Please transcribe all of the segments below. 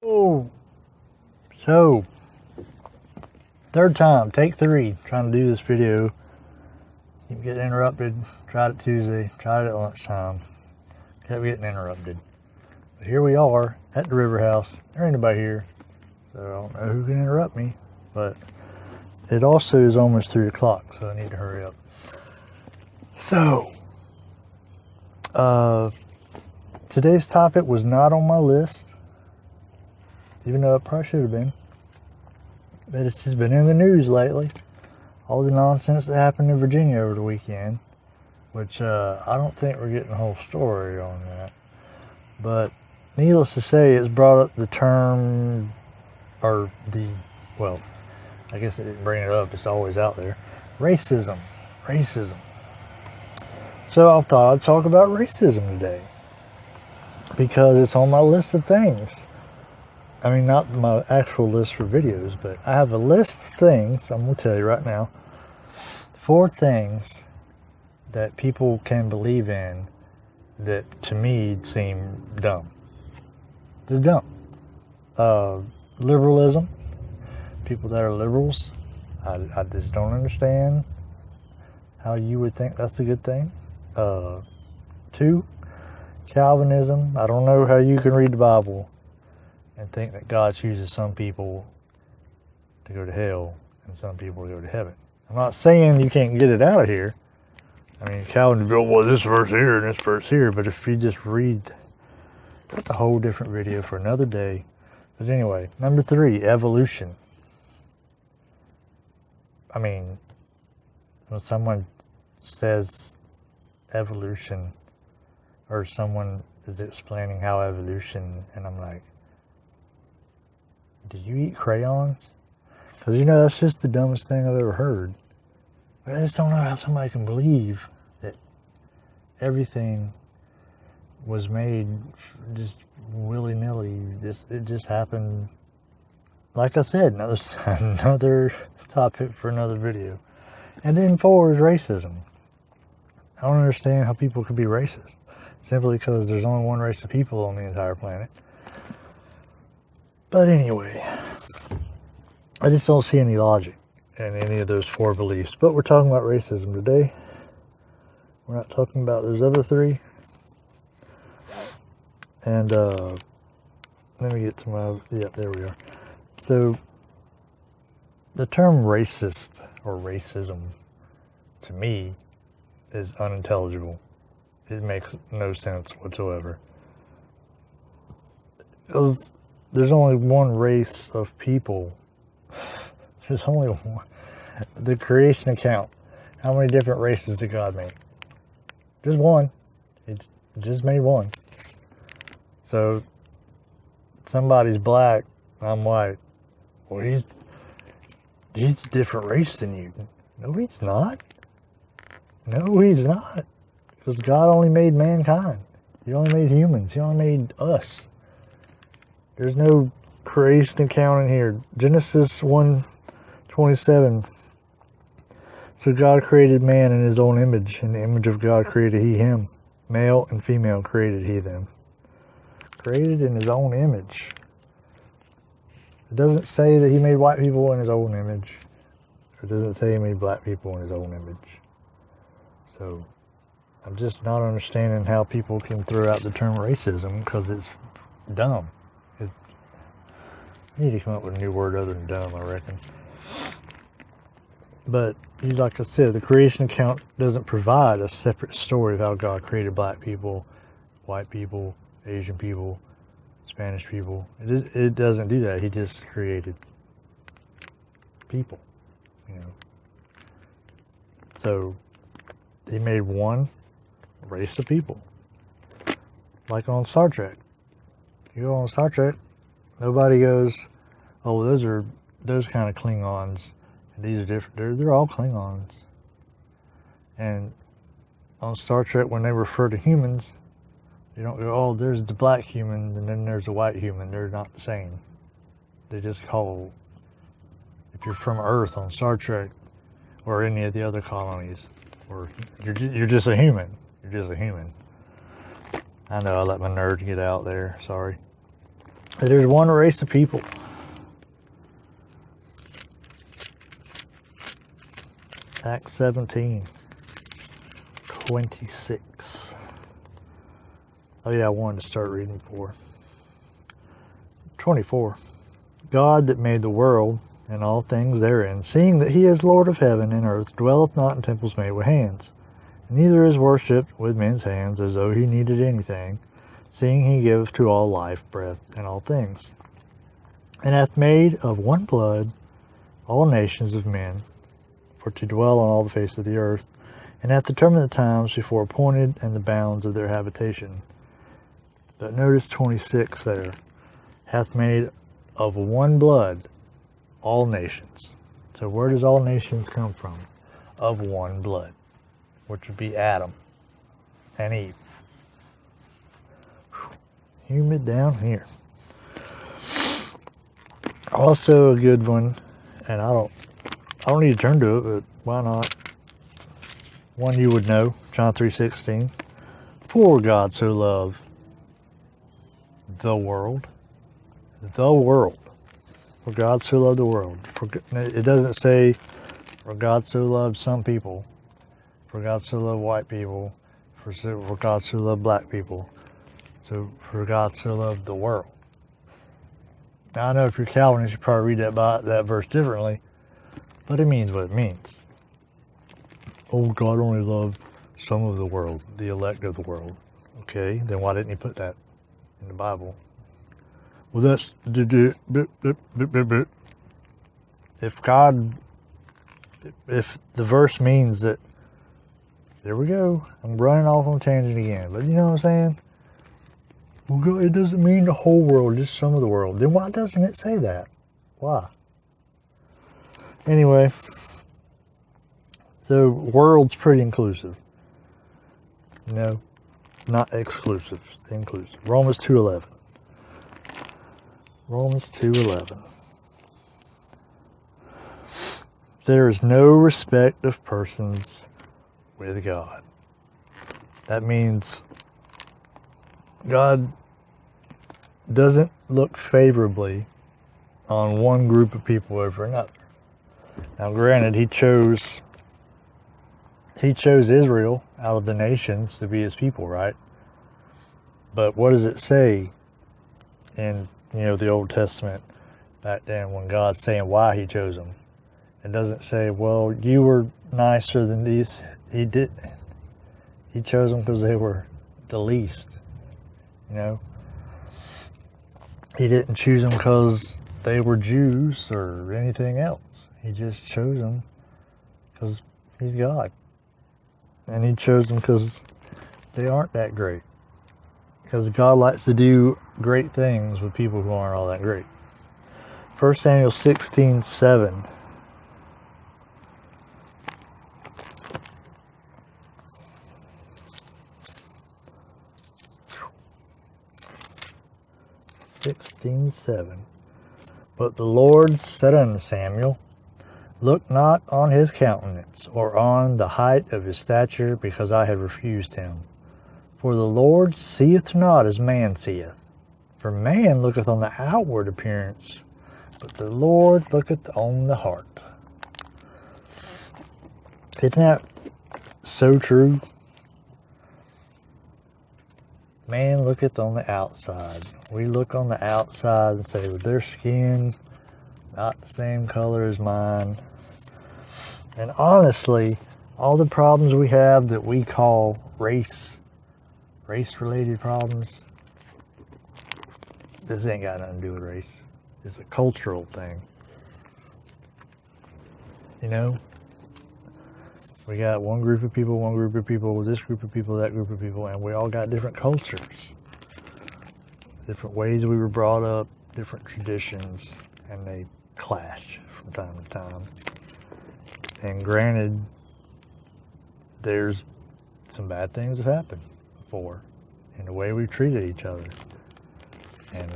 Oh, so third time, take 3, trying to do this video. Keep getting interrupted. Tried it Tuesday, tried it at lunchtime. Kept getting interrupted. But here we are at the river house. There ain't nobody here, so I don't know who can interrupt me. But it also is almost 3 o'clock, so I need to hurry up. So, today's topic was not on my list, even though it probably should have been. But it's just been in the news lately. All the nonsense that happened in Virginia over the weekend, which I don't think we're getting the whole story on that. But needless to say, it's brought up the term, I guess it didn't bring it up, it's always out there. Racism. So I thought I'd talk about racism today, because it's on my list of things. I mean, not my actual list for videos, but I have a list of things, I'm going to tell you right now, 4 things that people can believe in that to me seem dumb. Just dumb. Liberalism. People that are liberals, I just don't understand how you would think that's a good thing. 2, Calvinism. I don't know how you can read the Bible and think that God chooses some people to go to hell and some people to go to heaven. I'm not saying you can't get it out of here. I mean, Calvin will go, well, this verse here and this verse here, but if you just read, that's a whole different video for another day. But anyway, number 3, evolution. I mean, when someone says evolution, or someone is explaining how evolution, and I'm like, do you eat crayons? Because, that's just the dumbest thing I've ever heard. But I just don't know how somebody can believe that everything was made just willy-nilly. It just happened. Like I said, another topic for another video. And then 4 is racism. I don't understand how people could be racist, simply because there's only one race of people on the entire planet. But anyway, I just don't see any logic in any of those 4 beliefs. But we're talking about racism today. We're not talking about those other 3. And let me get to there we are. So, the term racist or racism, to me, is unintelligible. It makes no sense whatsoever. Because there's only one race of people. There's only one. The creation account. How many different races did God make? Just one. It just made one. So, somebody's black, I'm white. Well, he's a different race than you. No, he's not. No, he's not. Because God only made mankind. He only made humans. He only made us. There's no creation account in here. Genesis 1:27. So God created man in his own image. In the image of God created he him. Male and female created he them. Created in his own image. It doesn't say that he made white people in his own image. It doesn't say he made black people in his own image. So, I'm just not understanding how people can throw out the term racism, because it's dumb. I need to come up with a new word other than dumb, I reckon. But, like I said, the creation account doesn't provide a separate story of how God created black people, white people, Asian people, Spanish people. It doesn't do that. He just created people, So, he made one race of people. Like on Star Trek. You go on Star Trek, nobody goes, oh, those are those kind of Klingons. And these are different. They're all Klingons. And on Star Trek, when they refer to humans, they don't go, oh, there's the black human and then there's the white human. They're not the same. They just call, if you're from Earth on Star Trek or any of the other colonies, or you're just a human. You're just a human. I know I let my nerd get out there. Sorry. There's one race of people. Acts 17:26. Oh yeah, I wanted to start reading before. 24. God that made the world and all things therein, seeing that he is Lord of heaven and earth, dwelleth not in temples made with hands, neither is worshipped with men's hands as though he needed anything, seeing he giveth to all life, breath, and all things, and hath made of one blood all nations of men, for to dwell on all the face of the earth, and hath determined the times before appointed and the bounds of their habitation. But notice 26 there. Hath made of one blood all nations. So where does all nations come from? Of one blood, which would be Adam and Eve. Humid down here. Also a good one, and I don't need to turn to it, but why not? One you would know, John 3:16. For God so loved the world. For God so loved the world. It doesn't say, for God so loved some people. For God so loved white people. For God so loved black people. So, for God so loved the world. Now, I know if you're Calvinist, you probably read that verse differently, but it means what it means. Oh, God only loved some of the world, the elect of the world. Okay, then why didn't he put that in the Bible? Well, that's... If the verse means that... There we go. I'm running off on a tangent again, but you know what I'm saying? Well, it doesn't mean the whole world, just some of the world. Then why doesn't it say that? Why? Anyway, so world's pretty inclusive. No, not exclusive, inclusive. Romans 2:11. Romans 2:11. There is no respect of persons with God. That means God doesn't look favorably on one group of people over another. Now, granted, he chose Israel out of the nations to be his people, right? But what does it say in, the Old Testament back then when God's saying why he chose them? It doesn't say, well, you were nicer than these. He chose them because they were the least, He didn't choose them because they were Jews or anything else. He just chose them because he's God. And he chose them because they aren't that great. Because God likes to do great things with people who aren't all that great. 1 Samuel 16:7. But the Lord said unto Samuel, Look not on his countenance, or on the height of his stature, because I have refused him. For the Lord seeth not as man seeth. For man looketh on the outward appearance, but the Lord looketh on the heart. Isn't that so true? Man looketh on the outside. We look on the outside and say, well, their skin not the same color as mine. And honestly, all the problems we have that we call race-related problems, this ain't got nothing to do with race. It's a cultural thing. We got one group of people, this group of people, that group of people, and we all got different cultures. Different ways we were brought up, different traditions, and they clash from time to time. And granted, there's some bad things have happened before in the way we treated each other. And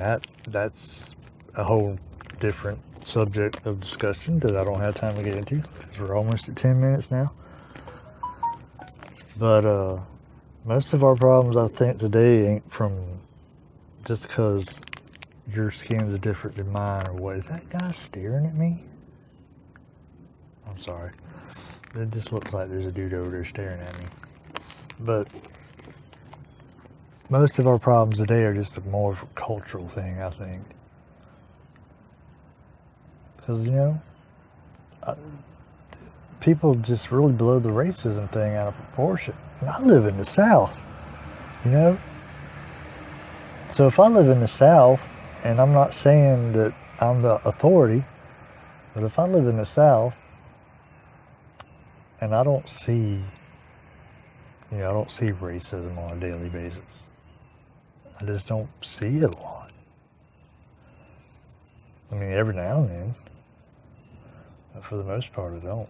that's a whole different subject of discussion that I don't have time to get into, because we're almost at 10 minutes now. But most of our problems, I think, today ain't from just because your skin's different than mine, or what. Is that guy staring at me? I'm sorry. It just looks like there's a dude over there staring at me. But most of our problems today are just a more cultural thing, I think. Because, you know, people just really blow the racism thing out of proportion. And I live in the South, you know? So if I live in the South, and I'm not saying that I'm the authority, but if I live in the South, and I don't see, I don't see racism on a daily basis. I just don't see it a lot. I mean, every now and then, but for the most part, I don't.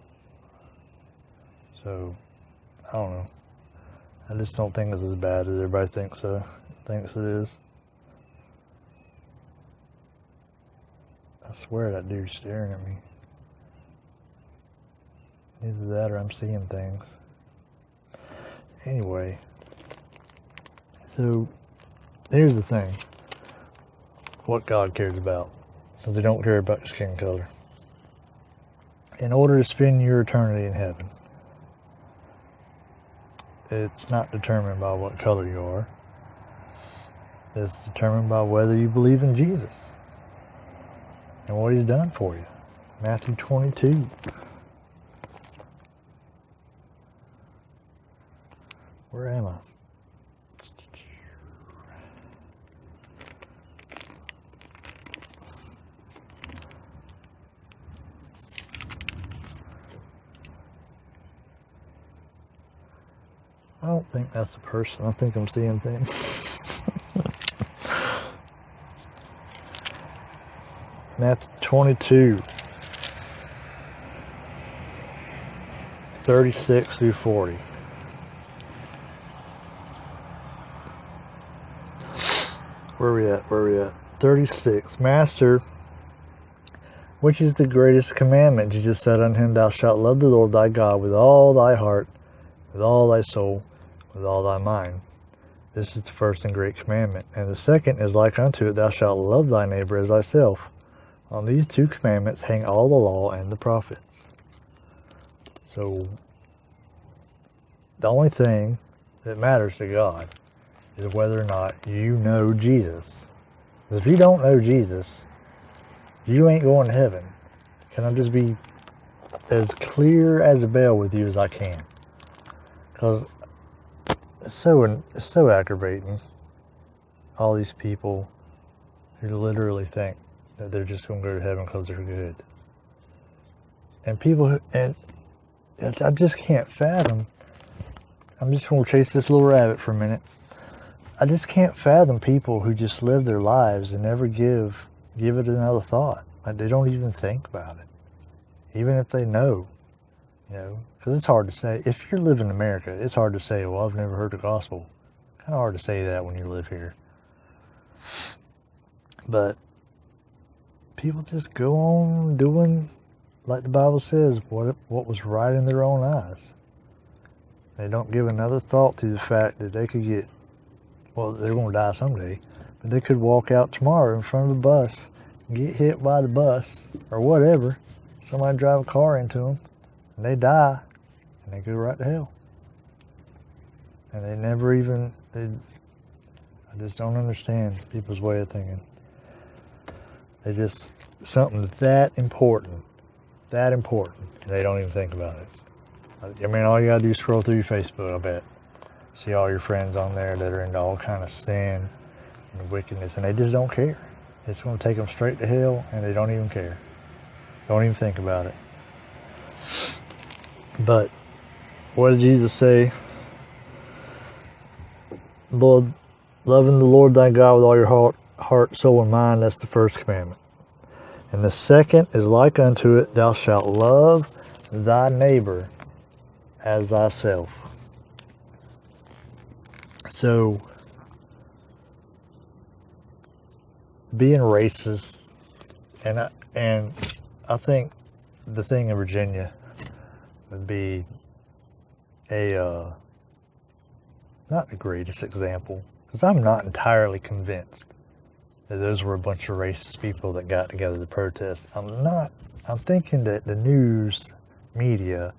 So, I don't know. I just don't think it's as bad as everybody thinks it is. I swear that dude's staring at me. Either that or I'm seeing things. Anyway, so here's the thing. What God cares about. Because He don't care about your skin color. In order to spend your eternity in heaven, it's not determined by what color you are. It's determined by whether you believe in Jesus and what He's done for you. Matthew 22. Where am I? I don't think that's a person. I think I'm seeing things. Matthew 22, 36 through 40. Where are we at? 36. Master, which is the greatest commandment? Jesus said unto him, Thou shalt love the Lord thy God with all thy heart, with all thy soul, with all thy mind. This is the first and great commandment. And the second is like unto it, Thou shalt love thy neighbor as thyself. On these two commandments hang all the law and the prophets. So, the only thing that matters to God is whether or not you know Jesus. If you don't know Jesus, you ain't going to heaven. Can I just be as clear as a bell with you as I can? Because it's so aggravating. All these people who literally think that they're just going to go to heaven because they're good. And people and I just can't fathom. I'm just going to chase this little rabbit for a minute. I just can't fathom people who just live their lives and never give it another thought. Like they don't even think about it. Even if they know, because it's hard to say. If you live in America, it's hard to say, well, I've never heard the gospel. Kind of hard to say that when you live here. But people just go on doing, like the Bible says, what was right in their own eyes. They don't give another thought to the fact that they could get, well, they're going to die someday, but they could walk out tomorrow in front of a bus and get hit by the bus or whatever. Somebody drive a car into them and they die and they go right to hell. And they never even, I just don't understand people's way of thinking. They just, something that important, and they don't even think about it. I mean, all you gotta do is scroll through your Facebook, I bet. See all your friends on there that are into all kind of sin and wickedness, and they just don't care. It's going to take them straight to hell, and they don't even care. Don't even think about it. But what did Jesus say? Lord, loving the Lord thy God with all your heart, soul, and mind, that's the first commandment. And the second is like unto it, thou shalt love thy neighbor as thyself. So, being racist, and I think the thing in Virginia would be not the greatest example, because I'm not entirely convinced that those were a bunch of racist people that got together to protest. I'm thinking that the news media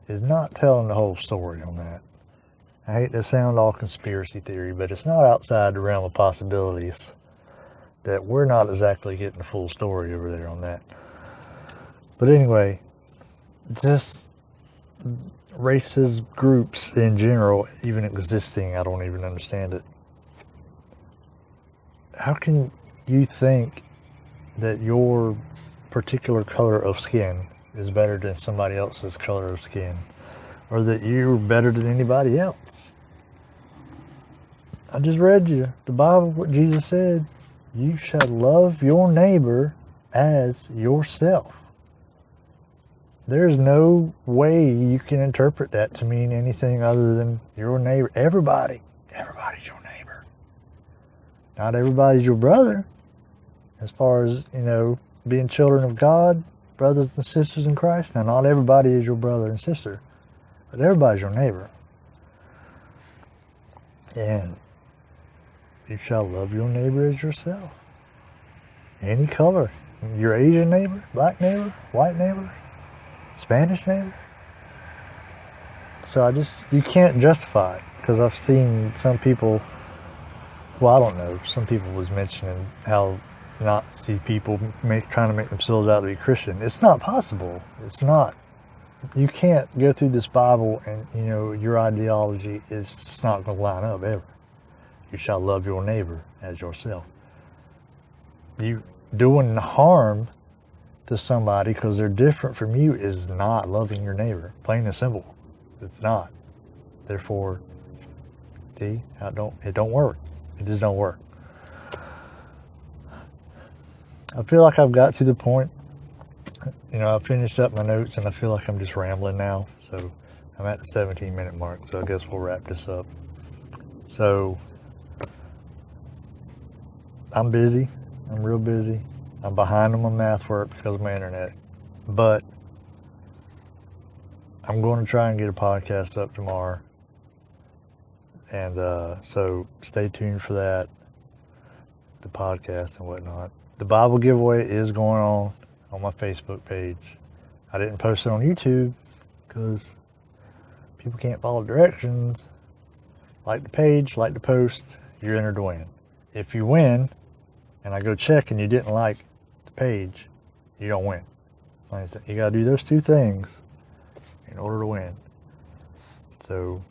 is not telling the whole story on that. I hate to sound all conspiracy theory, but it's not outside the realm of possibilities that we're not exactly getting the full story over there on that. But anyway, just racist groups in general, even existing, I don't even understand it. How can you think that your particular color of skin is better than somebody else's color of skin, or that you're better than anybody else? I just read you the Bible, what Jesus said. You shall love your neighbor as yourself. There's no way you can interpret that to mean anything other than your neighbor. Everybody's your neighbor. Not everybody's your brother. As far as, being children of God, brothers and sisters in Christ. Now, not everybody is your brother and sister, but everybody's your neighbor. And you shall love your neighbor as yourself. Any color. Your Asian neighbor, black neighbor, white neighbor, Spanish neighbor. So you can't justify it, because I've seen some people, I don't know, some people was mentioning how Nazi people trying to make themselves out to be Christian. It's not possible. It's not. You can't go through this Bible and, your ideology is just not going to line up ever. You shall love your neighbor as yourself. You doing harm to somebody because they're different from you is not loving your neighbor. Plain and simple. It's not. Therefore, see, it don't work. It just don't work. I feel like I've got to the point, I finished up my notes and I feel like I'm just rambling now. So I'm at the 17-minute mark, so I guess we'll wrap this up. So I'm busy. I'm real busy. I'm behind on my math work because of my internet. But I'm going to try and get a podcast up tomorrow. And so stay tuned for that, the podcast and whatnot. The Bible giveaway is going on my Facebook page. I didn't post it on YouTube because people can't follow directions. Like the page, like the post, you're entered to win. If you win, and I go check and you didn't like the page, you don't win. Like I said, you got to do those two things in order to win. So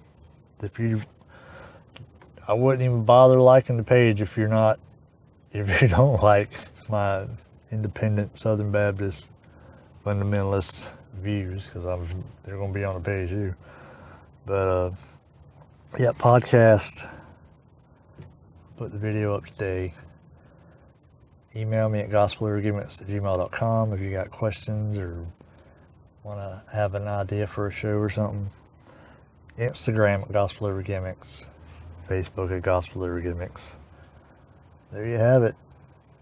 I wouldn't even bother liking the page if you don't like my independent Southern Baptist fundamentalist views, because they're going to be on the page too. But yeah, podcast. Put the video up today. Email me at gospelovergimmicks@gmail.com if you got questions or want to have an idea for a show or something. Instagram at gospelovergimmicks. Facebook at gospelovergimmicks. There you have it.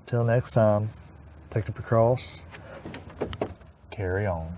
Till next time, take up your cross, carry on.